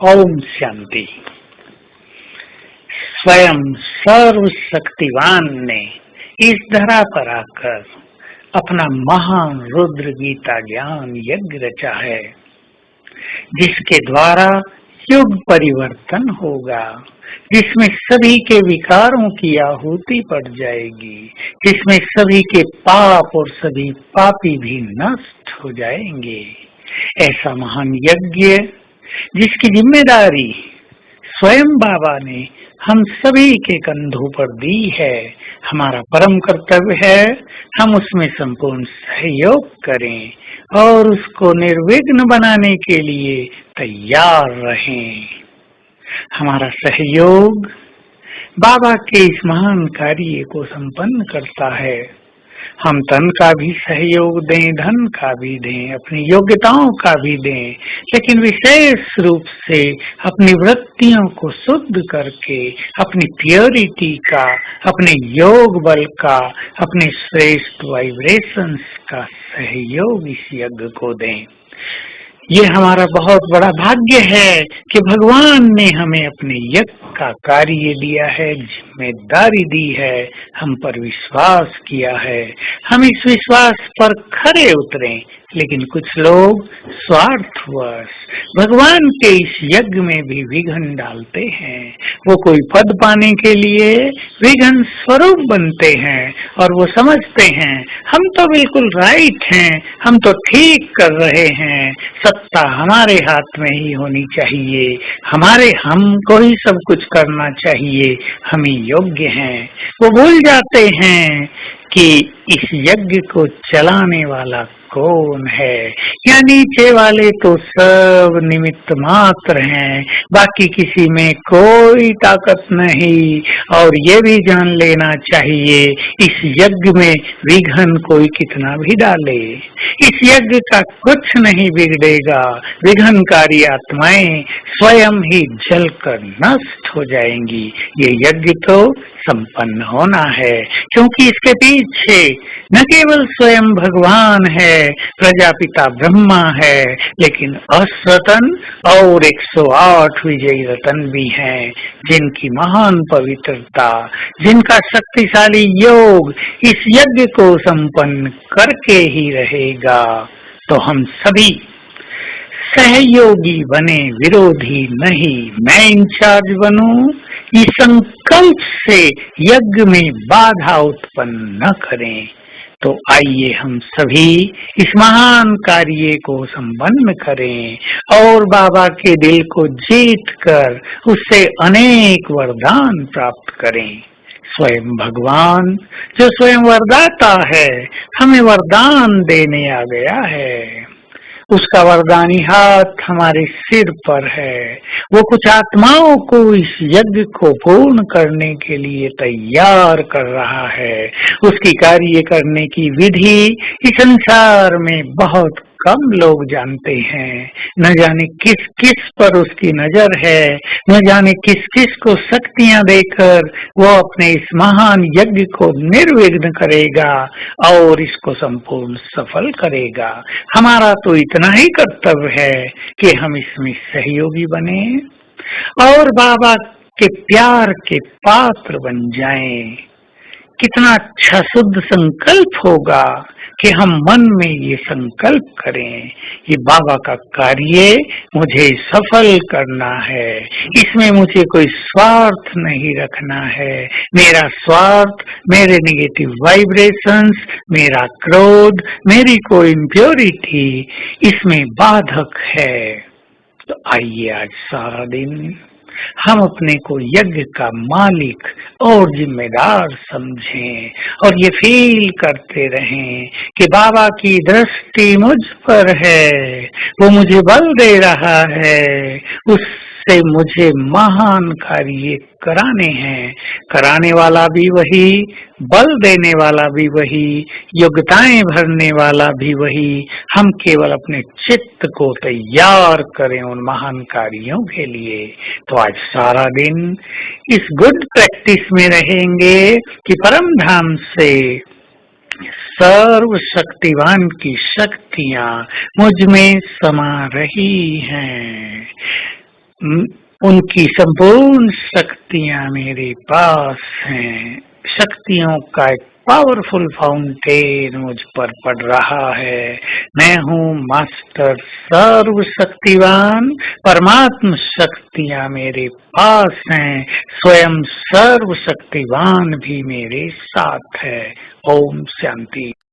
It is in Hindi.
ओम शांति। स्वयं सर्वशक्तिवान ने इस धरा पर आकर अपना महान रुद्र गीता ज्ञान यज्ञ रचा है, जिसके द्वारा युग परिवर्तन होगा, जिसमें सभी के विकारों की आहुति पड़ जाएगी, जिसमें सभी के पाप और सभी पापी भी नष्ट हो जाएंगे। ऐसा महान यज्ञ जिसकी जिम्मेदारी स्वयं बाबा ने हम सभी के कंधों पर दी है, हमारा परम कर्तव्य है हम उसमें संपूर्ण सहयोग करें और उसको निर्विघ्न बनाने के लिए तैयार रहें। हमारा सहयोग बाबा के इस महान कार्य को संपन्न करता है। हम तन का भी सहयोग दें, धन का भी दें, अपनी योग्यताओं का भी दें, लेकिन विशेष रूप से अपनी वृत्तियों को शुद्ध करके अपनी प्योरिटी का, अपने योग बल का, अपने श्रेष्ठ वाइब्रेशंस का सहयोग इस यज्ञ को दें। ये हमारा बहुत बड़ा भाग्य है कि भगवान ने हमें अपने यज्ञ का कार्य दिया है, जिम्मेदारी दी है, हम पर विश्वास किया है। हम इस विश्वास पर खरे उतरें, लेकिन कुछ लोग स्वार्थवश भगवान के इस यज्ञ में भी विघ्न डालते हैं। वो कोई पद पाने के लिए विघ्न स्वरूप बनते हैं और वो समझते हैं हम तो बिल्कुल राइट हैं, हम तो ठीक कर रहे हैं, सत्ता हमारे हाथ में ही होनी चाहिए, हमको ही सब कुछ करना चाहिए, हम ही योग्य हैं। वो भूल जाते हैं कि इस यज्ञ को चलाने वाला कौन है। या नीचे वाले तो सब निमित्त मात्र हैं, बाकी किसी में कोई ताकत नहीं। और ये भी जान लेना चाहिए इस यज्ञ में विघ्न कोई कितना भी डाले, इस यज्ञ का कुछ नहीं बिगड़ेगा। विघ्नकारी आत्माएं स्वयं ही जलकर नष्ट हो जाएंगी। ये यज्ञ तो संपन्न होना है, क्योंकि इसके पीछे न केवल स्वयं भगवान है, प्रजापिता ब्रह्मा है, लेकिन असरतन और 108 विजयी रतन भी हैं, जिनकी महान पवित्रता, जिनका शक्तिशाली योग इस यज्ञ को संपन्न करके ही रहेगा। तो हम सभी सहयोगी बने, विरोधी नहीं। मैं इंचार्ज बनूं, इस संकल्प से यज्ञ में बाधा उत्पन्न न करें। तो आइए हम सभी इस महान कार्य को संपन्न करें और बाबा के दिल को जीत कर उससे अनेक वरदान प्राप्त करें। स्वयं भगवान जो स्वयं वरदाता है, हमें वरदान देने आ गया है। उसका वरदानी हाथ हमारे सिर पर है। वो कुछ आत्माओं को इस यज्ञ को पूर्ण करने के लिए तैयार कर रहा है। उसकी कार्य करने की विधि इस संसार में बहुत कम लोग जानते हैं। न जाने किस किस पर उसकी नजर है, न जाने किस किस को शक्तियां देकर वो अपने इस महान यज्ञ को निर्विघ्न करेगा और इसको संपूर्ण सफल करेगा। हमारा तो इतना ही कर्तव्य है कि हम इसमें सहयोगी बने और बाबा के प्यार के पात्र बन जाएं। कितना अच्छा शुद्ध संकल्प होगा कि हम मन में ये संकल्प करें, ये बाबा का कार्य मुझे सफल करना है, इसमें मुझे कोई स्वार्थ नहीं रखना है। मेरा स्वार्थ, मेरे नेगेटिव वाइब्रेशंस, मेरा क्रोध, मेरी कोई इम्प्योरिटी इसमें बाधक है। तो आइए आज सारा दिन हम अपने को यज्ञ का मालिक और जिम्मेदार समझें और ये फील करते रहें कि बाबा की दृष्टि मुझ पर है, वो मुझे बल दे रहा है, उससे मुझे महान कार्य कराने हैं। कराने वाला भी वही, बल देने वाला भी वही, योग्यताएं भरने वाला भी वही। हम केवल अपने चित्त को तैयार करें उन महान कार्यों के लिए। तो आज सारा दिन इस गुड प्रैक्टिस में रहेंगे कि परम धाम से सर्व शक्तिवान की शक्तियां मुझ में समा रही हैं। उनकी संपूर्ण शक्तियां मेरे पास हैं। शक्तियों का एक पावरफुल फाउंटेन मुझ पर पड़ रहा है। मैं हूँ मास्टर सर्वशक्तिवान। परमात्म शक्तियां मेरे पास हैं। स्वयं सर्वशक्तिवान भी मेरे साथ है। ओम शांति।